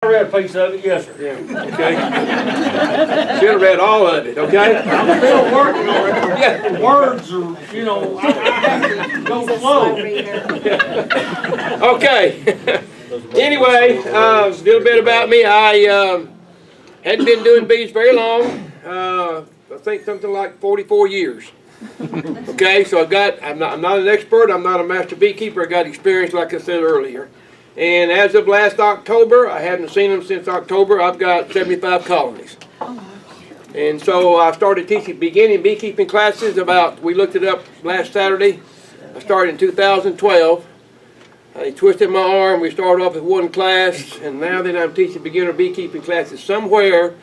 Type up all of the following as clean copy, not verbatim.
read a piece of it, yes, sir. Yeah, okay. Should have read all of it, okay? I'm still working on it. Yeah. The words are, you know, I have to go slow. Okay. Anyway, a little bit about me. I hadn't been doing bees very long. I think something like 44 years. Okay, so I'm not an expert. I'm not a master beekeeper. I got experience, like I said earlier. And as of last October, I haven't seen them since October, I've got 75 colonies. And so I started teaching beginning beekeeping classes we looked it up last Saturday. I started in 2012. I twisted my arm. We started off with one class, and now that I'm teaching beginner beekeeping classes somewhere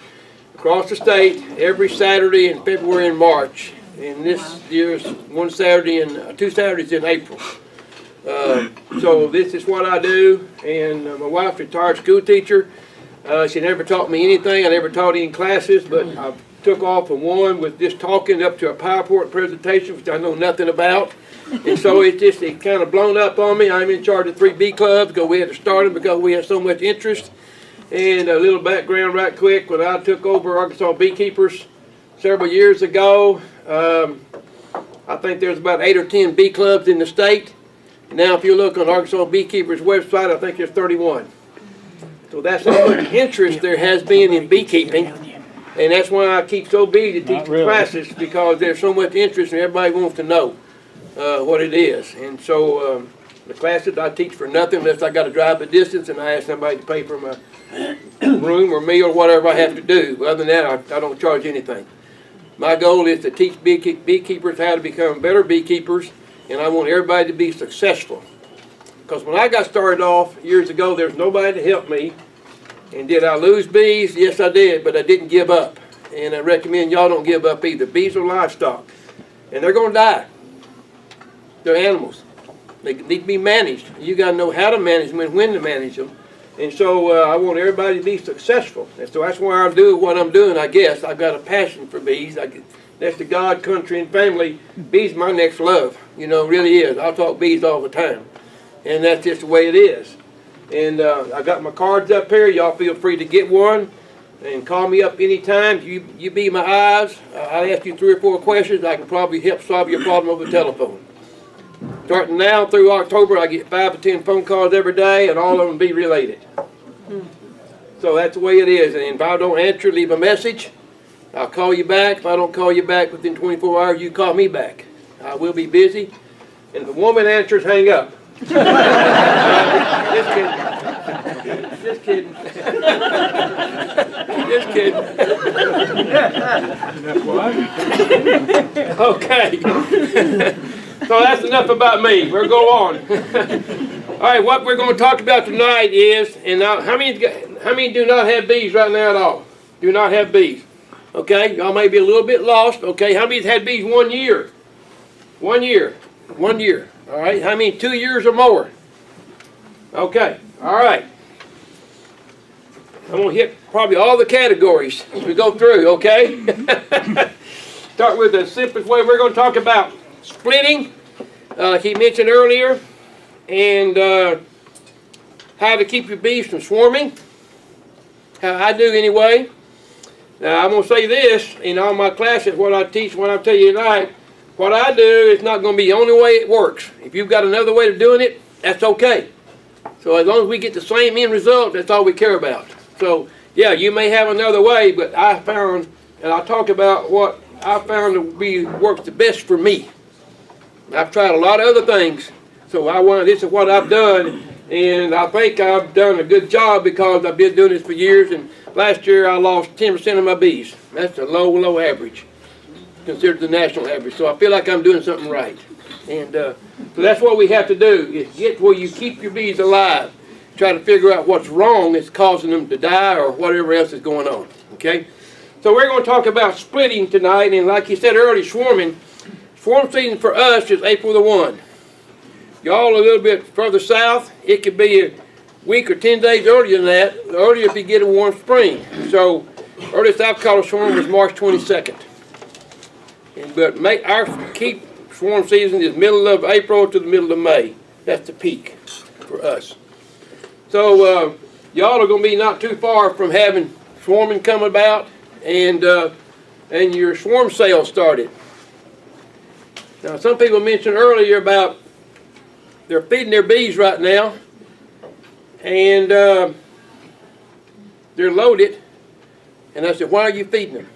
across the state every Saturday in February and March. And this year's one Saturday and 2 Saturdays in April. So this is what I do, and my wife's a retired school teacher. She never taught me anything. I never taught any classes, but I took off from one with just talking up to a PowerPoint presentation, which I know nothing about. And so it kind of blown up on me. I'm in charge of 3 bee clubs because we had to start them because we had so much interest. And a little background right quick, when I took over Arkansas Beekeepers several years ago, I think there's about 8 or 10 bee clubs in the state. Now, if you look on Arkansas Beekeepers website, I think there's 31. So that's how much interest there has been in beekeeping. And that's why I keep so busy to teach classes, because there's so much interest and everybody wants to know what it is. And so the classes I teach for nothing unless I got to drive a distance and I ask somebody to pay for my room or meal or whatever I have to do. But other than that, I don't charge anything. My goal is to teach beekeepers how to become better beekeepers, and I want everybody to be successful. Because when I got started off years ago, there was nobody to help me. And did I lose bees? Yes, I did, but I didn't give up. And I recommend y'all don't give up either. Bees are livestock, and they're going to die. They're animals. They need to be managed. You got to know how to manage them and when to manage them. And so I want everybody to be successful. And so that's why I do what I'm doing, I guess. I've got a passion for bees. That's the God, country, and family. Bees my next love. You know, it really is. I talk bees all the time. And that's just the way it is. And I got my cards up here. Y'all feel free to get one. And call me up anytime. You be my eyes. I'll ask you 3 or 4 questions. I can probably help solve your problem over the telephone. Starting now through October, I get 5 to 10 phone calls every day, and all of them be related. So that's the way it is. And if I don't answer, leave a message. I'll call you back. If I don't call you back within 24 hours, you call me back. I will be busy. And if a woman answers, hang up. Just kidding. Just kidding. Just kidding. Okay. So that's enough about me. We'll go on. All right, what we're going to talk about tonight is, and how many do not have bees right now at all? Do not have bees. Okay, y'all may be a little bit lost. Okay, how many's had bees 1 year? 1 year. 1 year. All right, how many 2 years or more? Okay, all right. I'm going to hit probably all the categories as we go through, okay? Start with the simplest way. We're going to talk about splitting, like he mentioned earlier, and how to keep your bees from swarming. How I do anyway. Now I'm going to say this in all my classes, what I teach, what I tell you tonight, what I do is not going to be the only way it works. If you've got another way of doing it, that's okay. So as long as we get the same end result, that's all we care about. So yeah, you may have another way, but I found, and I'll talk about what I found to works the best for me. I've tried a lot of other things, so this is what I've done, and I think I've done a good job because I've been doing this for years, and last year I lost 10% of my bees. That's a low average, considered the national average, so I feel like I'm doing something right. And so that's what we have to do, is get where you keep your bees alive. Try to figure out what's wrong that's causing them to die or whatever else is going on, okay? So we're going to talk about splitting tonight, and like you said earlier, swarming. Swarm season for us is April the 1. Y'all a little bit further south, it could be a week or 10 days earlier than that, earlier if you get a warm spring. So earliest I've caught a swarm was March 22nd. But our keep swarm season is middle of April to the middle of May. That's the peak for us. So y'all are going to be not too far from having swarming come about and your swarm sales started. Now, some people mentioned earlier about they're feeding their bees right now, and they're loaded. And I said, why are you feeding them?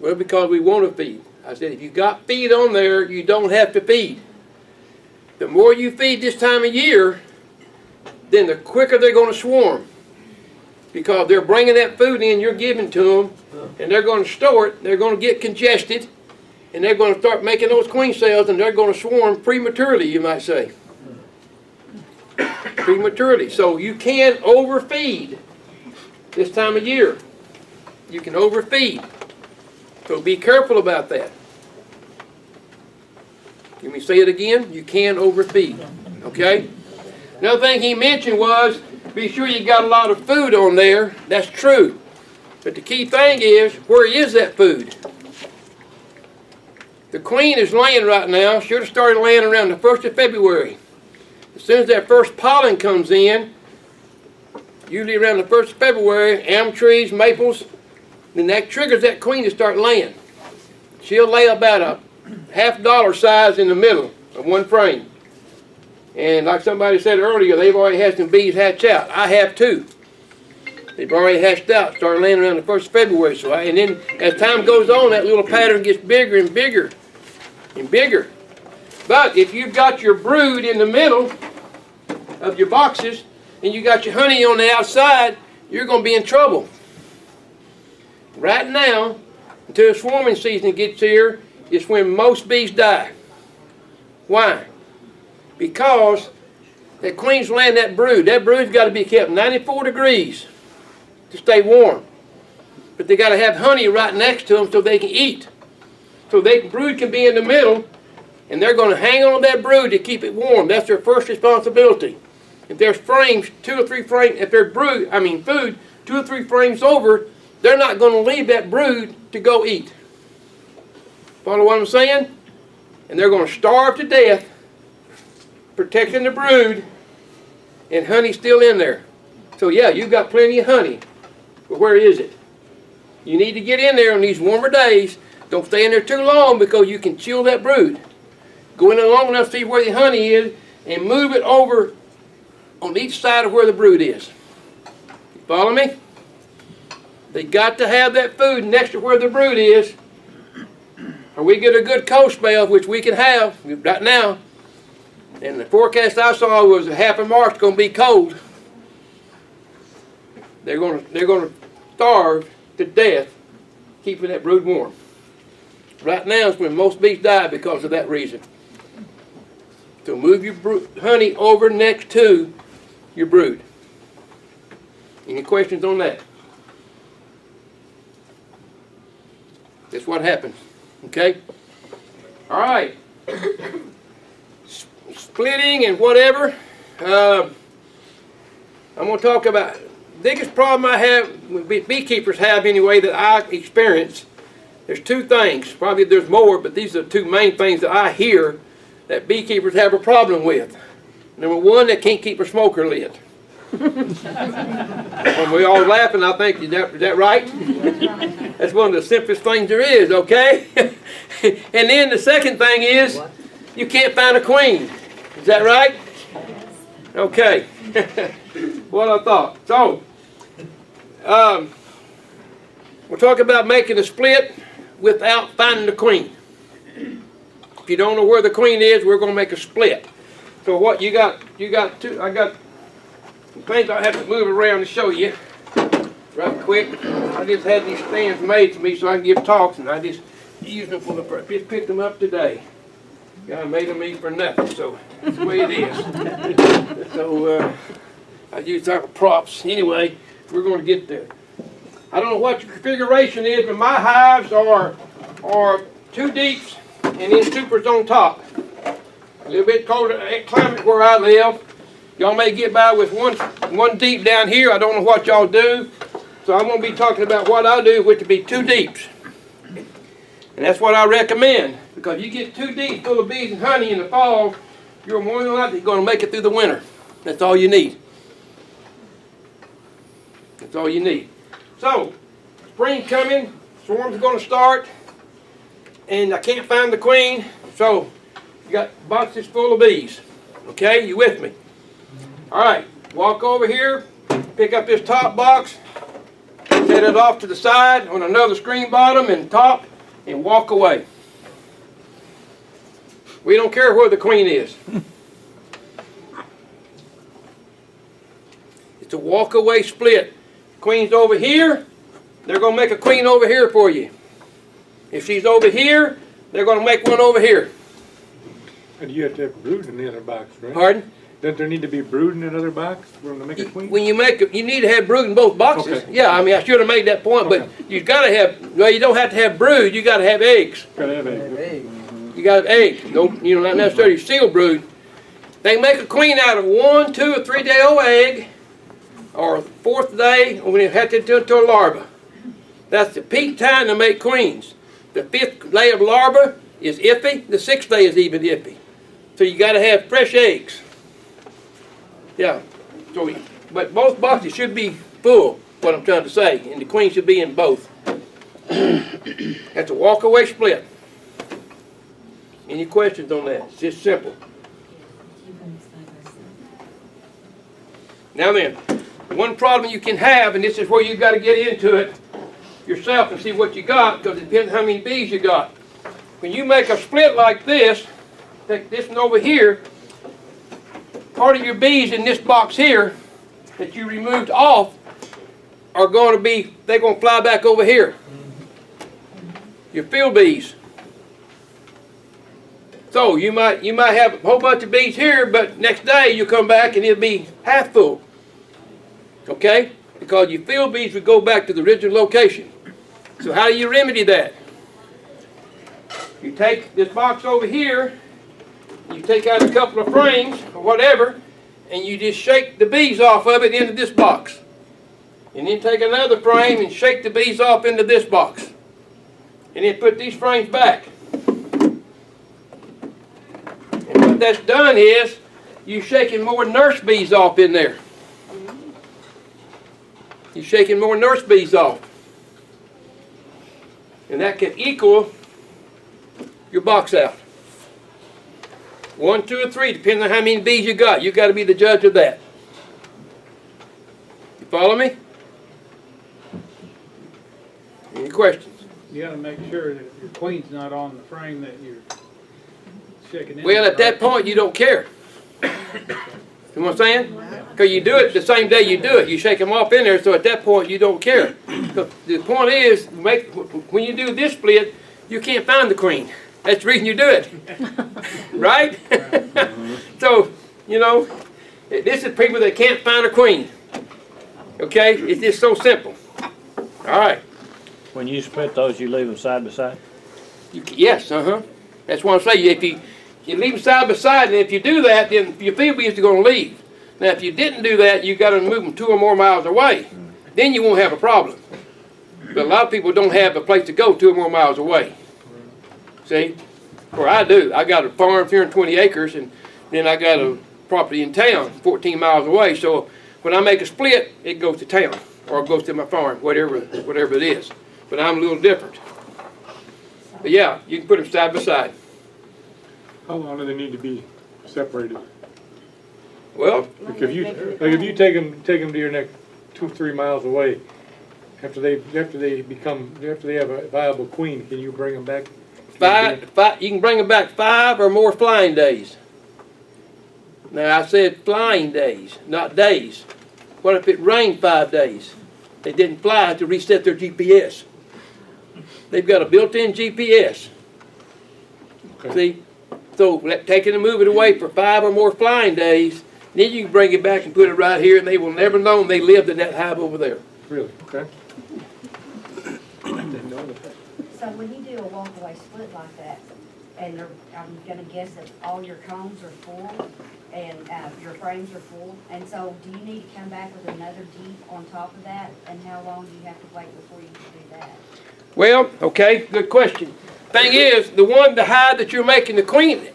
Well, because we want to feed. I said, if you got feed on there, you don't have to feed. The more you feed this time of year, then the quicker they're going to swarm. Because they're bringing that food in you're giving to them, and they're going to store it, they're going to get congested, and they're going to start making those queen cells, and they're going to swarm prematurely, you might say. Prematurely. So you can overfeed this time of year. You can overfeed. So be careful about that. Let me say it again. You can overfeed. Okay? Another thing he mentioned was, be sure you got a lot of food on there. That's true. But the key thing is, where is that food? The queen is laying right now. Should have started laying around the 1st of February. As soon as that first pollen comes in, usually around the 1st of February, elm trees, maples, then that triggers that queen to start laying. She'll lay about a $half size in the middle of one frame. And like somebody said earlier, they've already had some bees hatch out. I have too. They've already hatched out, started laying around the 1st of February. And then as time goes on, that little pattern gets bigger and bigger and bigger. But if you've got your brood in the middle of your boxes and you got your honey on the outside, you're going to be in trouble. Right now, until swarming season gets here, is when most bees die. Why? Because that queen's laying that brood. That brood's got to be kept 94 degrees to stay warm. But they got to have honey right next to them so they can eat. So the brood can be in the middle, and they're going to hang on to that brood to keep it warm. That's their first responsibility. If there's frames, 2 or 3 frames, if there's food 2 or 3 frames over, they're not going to leave that brood to go eat. Follow what I'm saying? And they're going to starve to death, protecting the brood, and honey's still in there. So yeah, you've got plenty of honey, but where is it? You need to get in there on these warmer days. Don't stay in there too long because you can chill that brood. Go in there long enough to see where the honey is and move it over on each side of where the brood is. You follow me? They got to have that food next to where the brood is, or we get a good cold spell, which we can have right now. And the forecast I saw was half of March going to be cold. They're going to starve to death keeping that brood warm. Right now is when most bees die because of that reason. So move your honey over next to your brood. Any questions on that? That's what happens. Okay? All right. Splitting and whatever. I'm going to talk about the biggest problem I have, beekeepers have anyway, that I experience. There's 2 things. Probably there's more, but these are the 2 main things that I hear that beekeepers have a problem with. Number 1, they can't keep a smoker lit. When we all laughing, I think, is that right? That's one of the simplest things there is, okay? And then the second thing is, you can't find a queen. Is that right? Okay. What I thought. So, we'll talk about making a split without finding the queen. If you don't know where the queen is, we're going to make a split. So what you got 2, I got some things I have to move around to show you right quick. I just had these stands made for me so I can give talks, and I just used them for the first. Just picked them up today. Guy made them me for nothing, so that's the way it is. So I use our props. Anyway, we're going to get there. I don't know what your configuration is, but my hives are 2 deeps and then supers on top. A little bit colder climate where I live. Y'all may get by with one deep down here. I don't know what y'all do. So I'm going to be talking about what I do, which would be 2 deeps. And that's what I recommend. Because if you get 2 deeps full of bees and honey in the fall, you're more than likely going to make it through the winter. That's all you need. That's all you need. So, spring coming, swarms are going to start, and I can't find the queen, so you got boxes full of bees. Okay, you with me? All right, walk over here, pick up this top box, set it off to the side on another screen bottom and top, and walk away. We don't care where the queen is. It's a walk away split. Queen's over here, they're going to make a queen over here for you. If she's over here, they're going to make one over here. And you have to have brood in the other box, right? Pardon? Doesn't there need to be brood in that other box for them to make a queen? When you make it, you need to have brood in both boxes. Okay. Yeah, I mean, I should have made that point, but you've got to have, well, you don't have to have brood, you got to have eggs. Gotta have eggs. You got eggs. No, you know, not necessarily seal brood. They make a queen out of 1, 2, or 3 day old egg, or 4th day when you have to turn into a larva. That's the peak time to make queens. The 5th day of larva is iffy. The 6th day is even iffy. So you got to have fresh eggs. Yeah. So, but both boxes should be full. What I'm trying to say, and the queen should be in both. That's a walk-away split. Any questions on that? It's just simple. Now then, one problem you can have, and this is where you've got to get into it yourself and see what you got, because it depends how many bees you got. When you make a split like this, take this one over here, part of your bees in this box here that you removed off are going to be, they're going to fly back over here. Your field bees. So you might have a whole bunch of bees here, but next day you come back and it'll be half full. Okay? Because your field bees would go back to the original location. So how do you remedy that? You take this box over here, you take out a couple of frames or whatever, and you just shake the bees off of it into this box. And then take another frame and shake the bees off into this box. And then put these frames back. And what that's done is, you're shaking more nurse bees off in there. You're shaking more nurse bees off. And that can equal your box out. 1, 2, or 3, depending on how many bees you got. You've got to be the judge of that. You follow me? Any questions? You gotta make sure that your queen's not on the frame that you're shaking in. Well, at that point, you don't care. You know what I'm saying? Because you do it the same day you do it. You shake them off in there, so at that point, you don't care. The point is, when you do this split, you can't find the queen. That's the reason you do it. Right? So, you know, this is people that can't find a queen. Okay? It's just so simple. All right. When you split those, you leave them side by side? Yes, That's what I'm saying. If you leave them side by side, and if you do that, then your field bees are going to leave. Now, if you didn't do that, you've got to move them 2 or more miles away. Then you won't have a problem. But a lot of people don't have a place to go 2 or more miles away. See? Or I do. I got a farm here in 20 acres, and then I got a property in town 14 miles away. So when I make a split, it goes to town, or it goes to my farm, whatever it is. But I'm a little different. But yeah, you can put them side by side. How long do they need to be separated? Well, Like if you take them to your next 2 or 3 miles away, after they have a viable queen, can you bring them back? you can bring them back 5 or more flying days. Now I said flying days, not days. What if it rained 5 days? They didn't fly to reset their GPS. They've got a built-in GPS. Okay. See? So taking and moving away for 5 or more flying days, then you can bring it back and put it right here, and they will never know they lived in that hive over there. Really? Okay. So when you do a walk-away split like that, and I'm gonna guess that all your combs are full, and your frames are full, and so do you need to come back with another deep on top of that, and how long do you have to wait before you can do that? Well, okay, good question. Thing is, the hive that you're making the queen,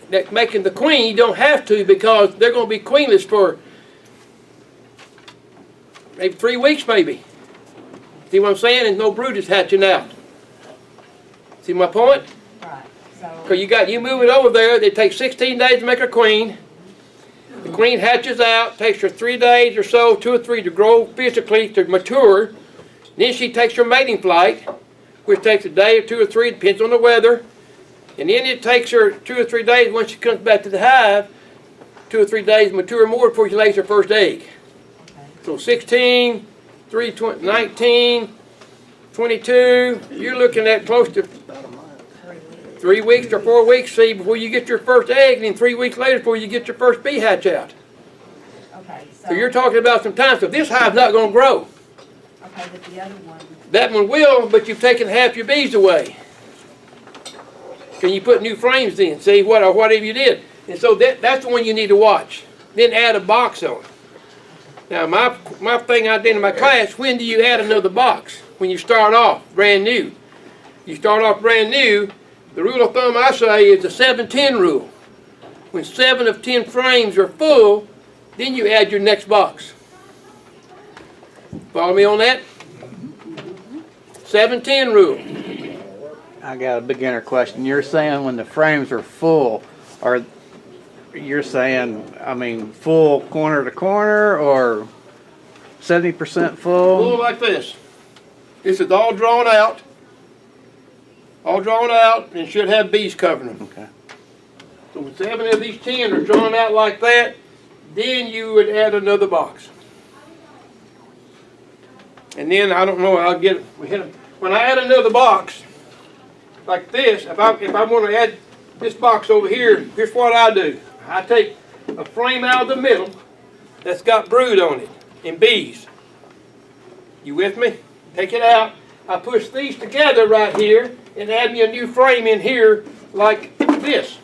you don't have to, because they're going to be queenless for maybe 3 weeks, maybe. See what I'm saying? And no brood is hatching out. See my point? Right, so. Because you move it over there, it takes 16 days to make a queen. The queen hatches out, takes her 3 days or so, 2 or 3 to grow physically, to mature. Then she takes her mating flight, which takes a day or 2 or 3, depends on the weather. And then it takes her 2 or 3 days, once she comes back to the hive, 2 or 3 days to mature more before she lays her first egg. So 16, 3, 20, 19, 22, you're looking at close to 3 weeks to 4 weeks, see, before you get your first egg, and then 3 weeks later before you get your first bee hatch out. Okay, So you're talking about some time. So this hive's not going to grow. Okay, but the other one, That one will, but you've taken half your bees away. Can you put new frames in? See, whatever you did. And so that's the one you need to watch. Then add a box on. Now my thing I did in my class, when do you add another box? When you start off brand new. You start off brand new, the rule of thumb I say is the 7-10 rule. When 7 of 10 frames are full, then you add your next box. Follow me on that? 7-10 rule. I got a beginner question. You're saying when the frames are full, or you're saying, I mean, full corner to corner, or 70% Full full? like this. This is all drawn out. All drawn out, and should have bees covering them. Okay. So when 7 of these 10 are drawn out like that, then you would add another box. And then, I don't know, when I add another box, like this, if I want to add this box over here, here's what I do. I take a frame out of the middle that's got brood on it, and bees. You with me? Take it out. I push these together right here, and add me a new frame in here, like this.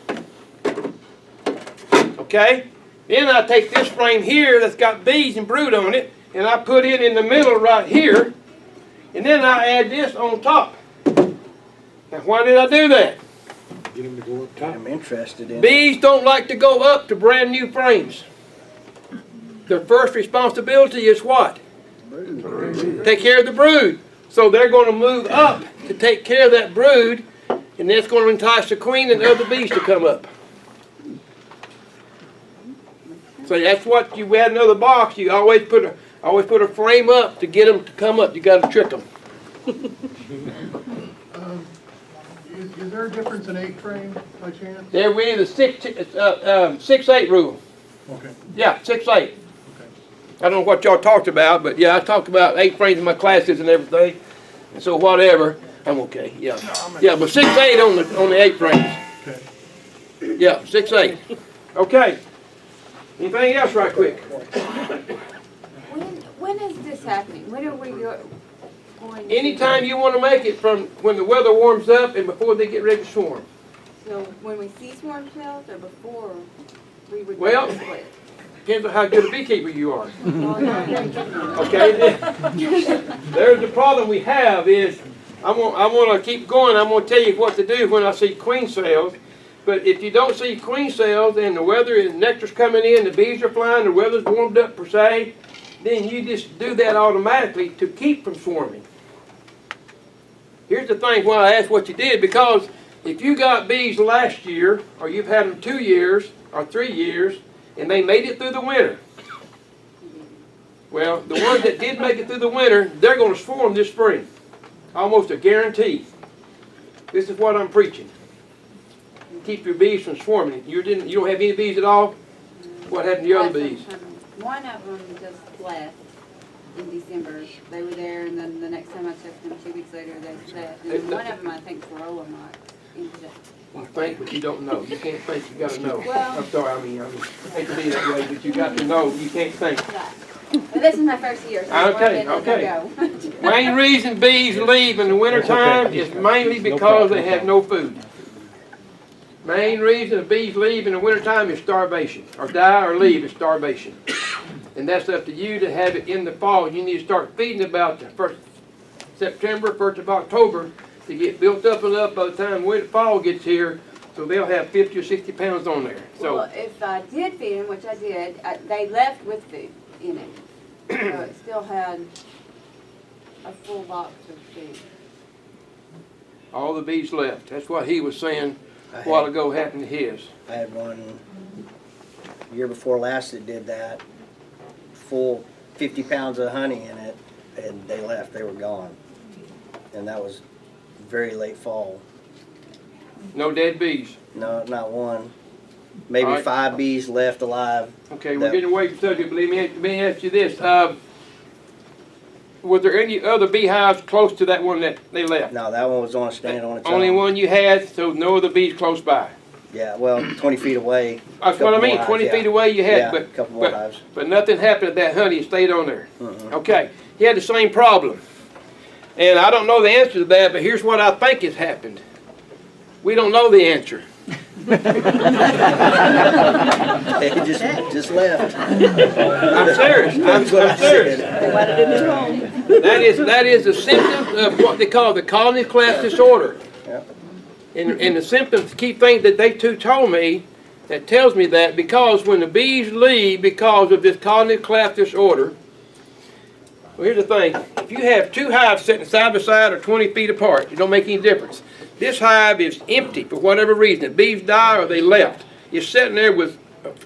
Okay? Then I take this frame here that's got bees and brood on it, and I put it in the middle right here, and then I add this on top. Now why did I do that? Get them to go up top. I'm interested in. Bees don't like to go up to brand new frames. Their first responsibility is what? Take care of the brood. So they're going to move up to take care of that brood, and that's going to entice the queen and other bees to come up. So that's what you add another box. You always put a frame up to get them to come up. You got to trick them. Is there a difference in 8 frame by chance? There we the 6-8 rule. Okay. Yeah, 6-8. I don't know what y'all talked about, but yeah, I talked about 8 frames in my classes and everything. And so whatever, I'm okay. Yeah, yeah, but 6-8 on the 8 frames. Okay. Yeah, 6-8. Okay. Anything else, right quick? When is this happening? When are we going? Anytime you want to make it from when the weather warms up and before they get ready to swarm. So when we see swarm cells or before we would Well, split? Depends on how good a beekeeper you are. Well, not very good. Okay. There's the problem we have is I want to keep going. I'm going to tell you what to do when I see queen cells. But if you don't see queen cells and the weather and nectar's coming in, the bees are flying, the weather's warmed up per se, then you just do that automatically to keep from swarming. Here's the thing why I asked what you did, because if you got bees last year, or you've had them 2 years or 3 years, and they made it through the winter, well, the ones that did make it through the winter, they're going to swarm this spring. Almost a guarantee. This is what I'm preaching. Keep your bees from swarming. You don't have any bees at all? What happened to your other bees? One of them just left in December. They were there, and then the next time I checked them 2 weeks later, they left. And one of them, I think, Corolla might into that. You think, but you don't know. You can't think, you got to know. Well, I'm sorry, I hate to be that way, but you got to know. You can't think. but this is my first year, so I Okay, wanted to okay. go. Main reason bees leave in the wintertime is mainly because they have no food. Main reason the bees leave in the wintertime is starvation. Or die or leave is starvation. And that's up to you to have it in the fall. You need to start feeding about the 1st September, 1st of October to get built up enough by the time fall gets here, so they'll have 50 or 60 pounds on there. So Well, if I did feed them, which I did, they left with food in it. So it still had a full box of food. All the bees left. That's what he was saying a while ago happened to his. I had one year before last that did that, full 50 pounds of honey in it, and they left, they were gone. And that was very late fall. No dead bees. No, not one. Maybe All right. 5 bees left alive. Okay, we're getting away from the subject, but let me ask you this. Was there any other beehives close to that one that they left? No, that one was on a stand on its Only own. one you had, so no other bees close by. Yeah, well, 20 feet away. That's what I mean, Couple more 20 hives, feet yeah. away you had, Yeah, but, couple more but, hives. but nothing happened to that honey, it stayed on there. Mm-mm. Okay, he had the same problem. And I don't know the answer to that, but here's what I think has happened. We don't know the answer. They just left. I'm serious, I'm serious. That is a symptom of what they call the colony collapse disorder. Yep. And the symptoms, key thing that they two told me, that tells me that because when the bees leave because of this colony collapse disorder, well, here's the thing. If you have 2 hives sitting side by side or 20 feet apart, it don't make any difference. This hive is empty for whatever reason. The bees die or they left. It's sitting there with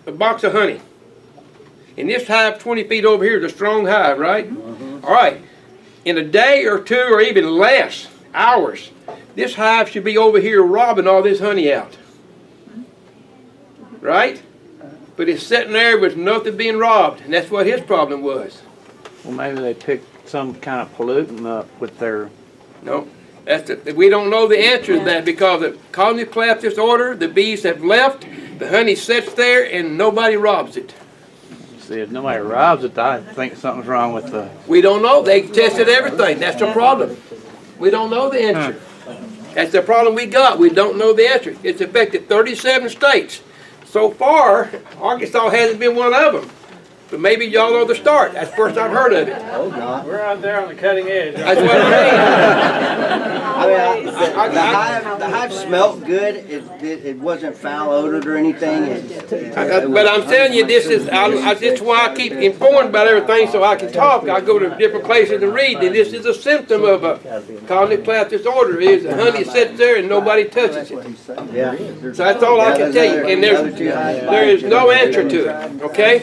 a box of honey. And this hive 20 feet over here is a strong hive, right? Mm-hmm. All right. In a day or 2 or even less hours, this hive should be over here robbing all this honey out. Right? But it's sitting there with nothing being robbed. And that's what his problem was. Well, maybe they picked some kind of pollutant up with their... No. We don't know the answer to that because of colony collapse disorder, the bees have left, the honey sits there, and nobody robs it. See, if nobody robs it, I think something's wrong with the... We don't know. They tested everything. That's the problem. We don't know the answer. That's the problem we got. We don't know the answer. It's affected 37 states. So far, Arkansas hasn't been one of them. But maybe y'all know the start. That's the first I've heard of it. Oh, God. We're out there on the cutting edge. That's what I mean. The hive smelled good. It wasn't foul odored or anything. But I'm telling you, this is why I keep informed about everything so I can talk. I go to different places and read. And this is a symptom of a colony collapse disorder. Is the honey sits there and nobody touches it. Yeah. So that's all I can tell you. And there is no answer to it. Okay?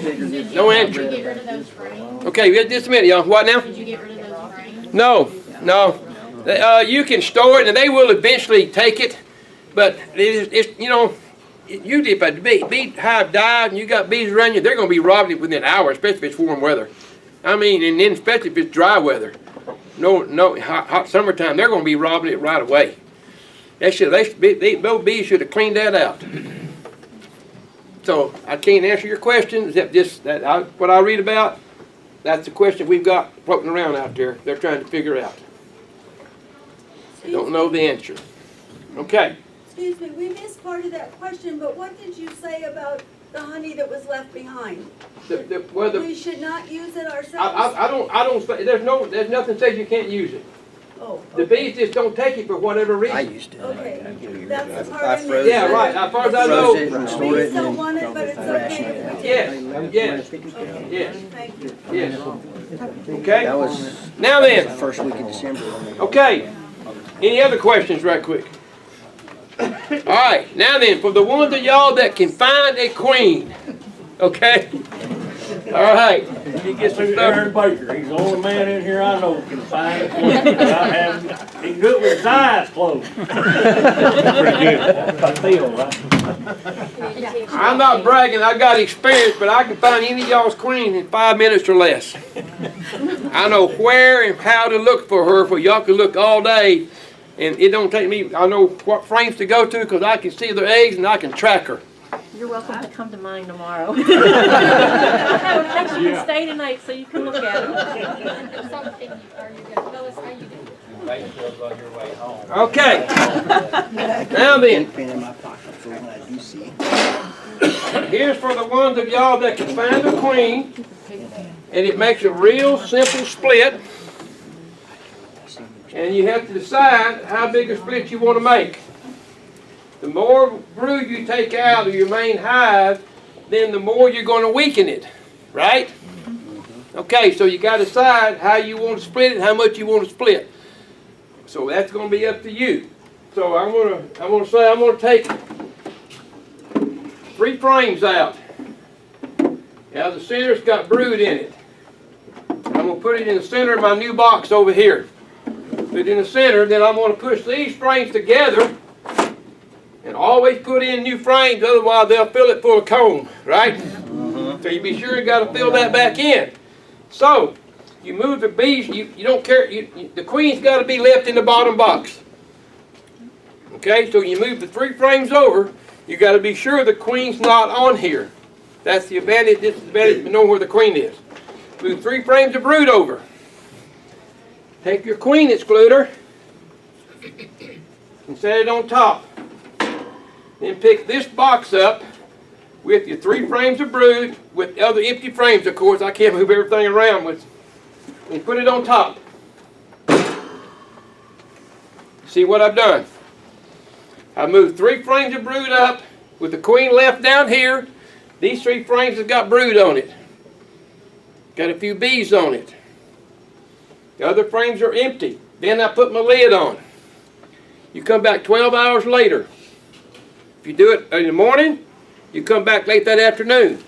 No answer. Did you get rid of those frames? Okay, just a minute, y'all. What now? Did you get rid of those frames? No. You can store it, and they will eventually take it. But it's you know, usually if a bee hive dies and you got bees around you, they're going to be robbing it within hours, especially if it's warm weather. I mean, and then especially if it's dry weather. No, hot summertime, they're going to be robbing it right away. Those bees should have cleaned that out. So I can't answer your question, except what I read about. That's the question we've got floating around out there. They're trying to figure out. They don't know the answer. Okay. Excuse me, we missed part of that question, but what did you say about the honey that was left behind? We should not use it ourselves? I don't say, there's nothing says you can't use it. Oh, The bees just don't take it for whatever reason. I used to. okay. That's the part I I froze missed. Yeah, right. As far as I Froze know. it and stored it Bees don't and want it, but it's okay if we Yes, Okay. yes, Thank you. yes. Okay? that was Now the then, first week of December. okay. Any other questions right quick? All right, now then, for the ones of y'all that can find a queen, okay? All right, you get some Aaron stuff. Baker, he's the only man in here I know can find a queen without having, he can do it with his eyes closed. I feel, right? I'm not bragging, I got experience, but I can find any of y'all's queen in 5 minutes or less. I know where and how to look for her, for y'all can look all day, and it don't take me, I know what frames to go to, because I can see their eggs and I can track her. You're welcome to come to mine tomorrow. I have a picture to stay tonight so you can look at them. Something, are you going to tell us how you do it? Okay. Now then, Pen in my pocket for when I do see. here's for the ones of y'all that can find a queen, and it makes a real simple split. And you have to decide how big a split you want to make. The more brood you take out of your main hive, then the more you're going to weaken it, right? Okay, so you got to decide how you want to split it, how much you want to split. So that's going to be up to you. So I'm going to take 3 frames out. Now the center's got brood in it. I'm going to put it in the center of my new box over here. Put it in the center, then I'm going to push these frames together and always put in new frames, otherwise they'll fill it full of comb, right? So you be sure you got to fill that back in. So you move the bees, you don't care, the queen's got to be left in the bottom box. Okay, so you move the 3 frames over, you got to be sure the queen's not on here. That's the advantage, disadvantage of knowing where the queen is. Move 3 frames of brood over. Take your queen excluder and set it on top. Then pick this box up with your 3 frames of brood, with other empty frames, of course. I can't move everything around with. And put it on top. See what I've done? I moved 3 frames of brood up with the queen left down here. These 3 frames have got brood on it. Got a few bees on it. The other frames are empty. Then I put my lid on. You come back 12 hours later. If you do it in the morning, you come back late that afternoon.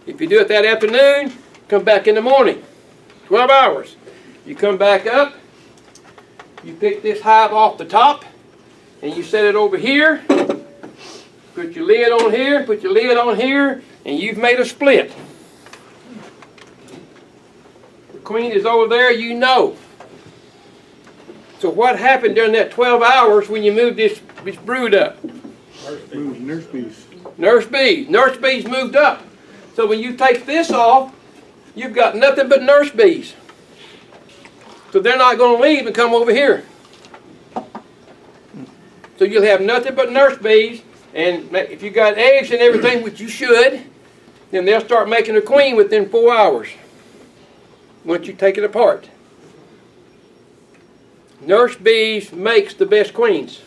If you do it that afternoon, come back in the morning. 12 hours. You come back up, you pick this hive off the top, and you set it over here. Put your lid on here, put your lid on here, and you've made a split. The queen is over there, you know. So what happened during that 12 hours when you moved this brood up? Nurse bees. Nurse bees. Nurse bees moved up. So when you take this off, you've got nothing but nurse bees. So they're not going to leave and come over here. So you'll have nothing but nurse bees, and if you got eggs and everything, which you should, then they'll start making a queen within 4 hours once you take it apart. Nurse bees makes the best queens.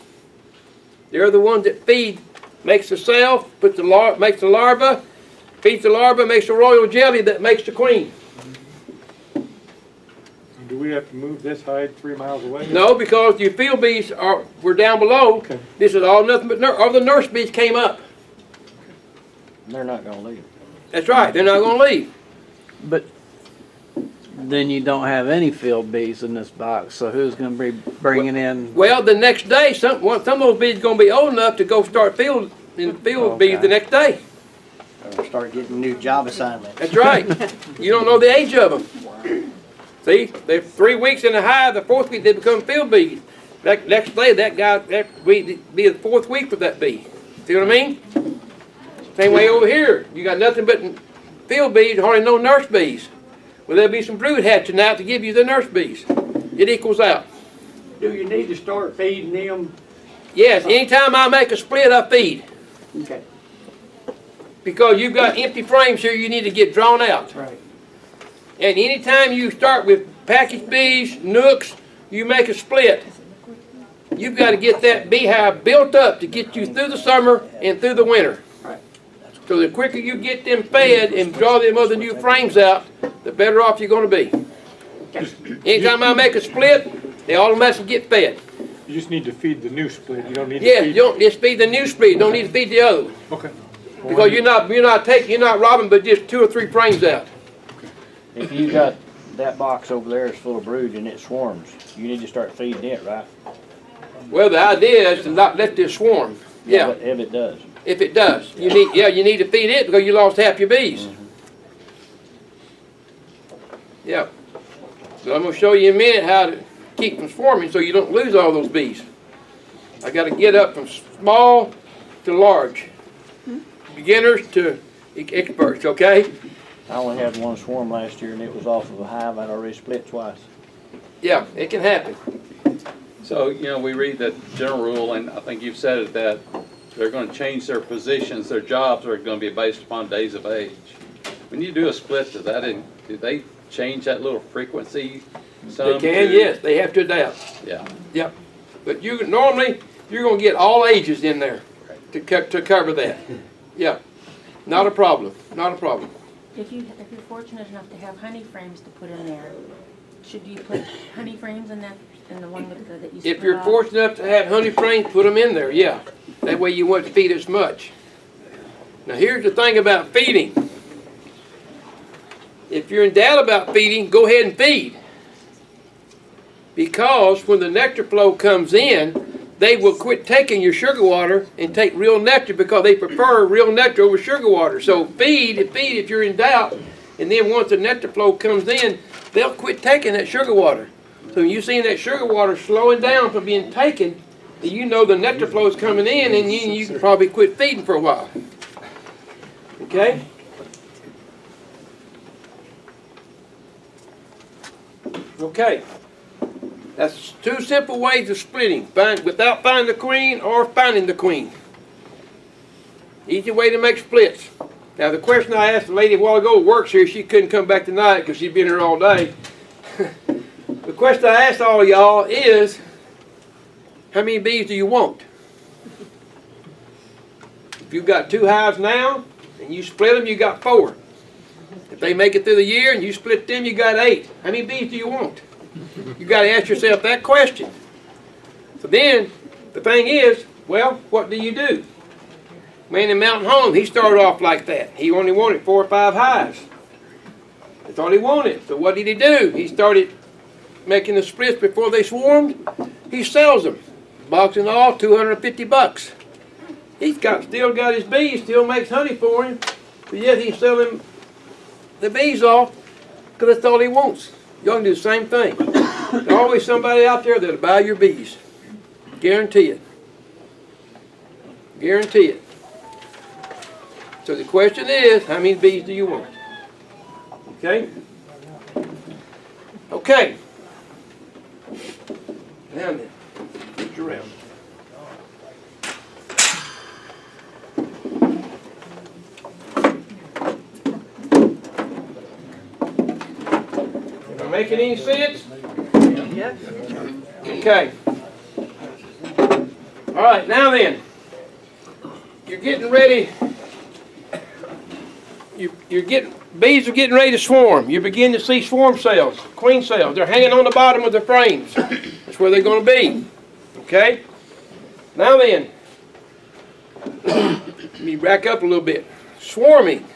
They're the ones that feed, makes the cell, makes the larva, feeds the larva, makes the royal jelly that makes the queen. Do we have to move this hive 3 miles away? No, because your field bees were down below. Okay. This is all nothing but all the nurse bees came up. They're not gonna leave. That's right, they're not going to leave. But then you don't have any field bees in this box, so who's going to be bringing in? Well, the next day, some of those bees are going to be old enough to go start field bees the next day. Or start getting new job assignments. That's right. You don't know the age of them. See, they're 3 weeks in the hive. The 4th week they become field bees. Next day, that be the 4th week for that bee. See what I mean? Same way over here. You got nothing but field bees, hardly no nurse bees. Well, there'll be some brood hatching out to give you the nurse bees. It equals out. Do you need to start feeding them? Yes, anytime I make a split, I feed. Okay. Because you've got empty frames here you need to get drawn out. Right. And anytime you start with package bees, nooks, you make a split. You've got to get that beehive built up to get you through the summer and through the winter. Right. So the quicker you get them fed and draw them other new frames out, the better off you're going to be. Anytime I make a split, they automatically get fed. You just need to feed the new split. You don't need to Yes, feed. you don't just feed the new split. You don't need to feed the other one. Okay. Because you're not robbing but just 2 or 3 frames out. If you got that box over there is full of brood and it swarms, you need to start feeding it, right? Well, the idea is to not let this swarm. Yeah. But if it does. If it does, you need to feed it because you lost half your bees. Yeah. So I'm going to show you in a minute how to keep them swarming so you don't lose all those bees. I got to get up from small to large, beginners to experts. Okay. I only had one swarm last year and it was off of a hive I'd already split twice. Yeah, it can happen. So, you know, we read that general rule, and I think you've said it, that they're going to change their positions, their jobs are going to be based upon days of age. When you do a split, do they change that little frequency? They can, yes. They have to adapt. Yeah. Yep. But normally, you're going to get all ages in there to cover that. Yeah. Not a problem. Not a problem. If you're fortunate enough to have honey frames to put in there, should you put honey frames in that, in the one with the, that you split If you're off? fortunate enough to have honey frames, put them in there, yeah. That way you won't feed as much. Now here's the thing about feeding. If you're in doubt about feeding, go ahead and feed. Because when the nectar flow comes in, they will quit taking your sugar water and take real nectar because they prefer real nectar over sugar water. So feed if you're in doubt, and then once the nectar flow comes in, they'll quit taking that sugar water. So when you're seeing that sugar water slowing down from being taken, then you know the nectar flow is coming in, and you can probably quit feeding for a while. Okay? Okay. That's two simple ways of splitting, without finding the queen or finding the queen. Easy way to make splits. Now the question I asked the lady a while ago who works here, she couldn't come back tonight because she'd been here all day. The question I asked all of y'all is, how many bees do you want? If you've got 2 hives now, and you split them, you got 4. If they make it through the year and you split them, you got 8. How many bees do you want? You got to ask yourself that question. So then, the thing is, well, what do you do? Man in Mountain Home, he started off like that. He only wanted 4 or 5 hives. That's all he wanted. So what did he do? He started making the splits before they swarmed. He sells them. Box and all, $250. He's still got his bees, still makes honey for him, but yet he's selling the bees off because that's all he wants. Y'all can do the same thing. There's always somebody out there that'll buy your bees. Guarantee it. Guarantee it. So the question is, how many bees do you want? Okay? Okay. Now then, get you around. Making any sense? Yes. Okay. All right, now then, you're getting ready. Bees are getting ready to swarm. You begin to see swarm cells, queen cells. They're hanging on the bottom of the frames. That's where they're going to be. Okay. Now then, let me back up a little bit. Swarming.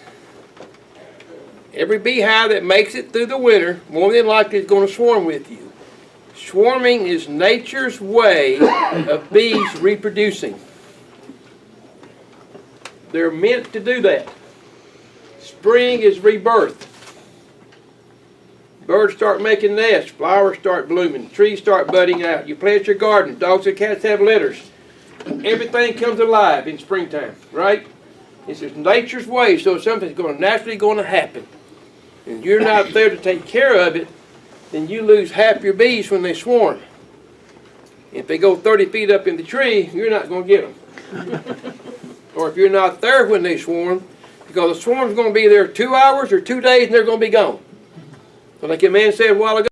Every beehive that makes it through the winter, more than likely is going to swarm with you. Swarming is nature's way of bees reproducing. They're meant to do that. Spring is rebirth. Birds start making nests, flowers start blooming, trees start budding out. You plant your garden, dogs and cats have litters. Everything comes alive in springtime, right? This is nature's way, so something's naturally going to happen. And you're not there to take care of it, then you lose half your bees when they swarm. If they go 30 feet up in the tree, you're not going to get them. Or if you're not there when they swarm, because the swarm's going to be there 2 hours or 2 days and they're going to be gone. So like your man said a while ago,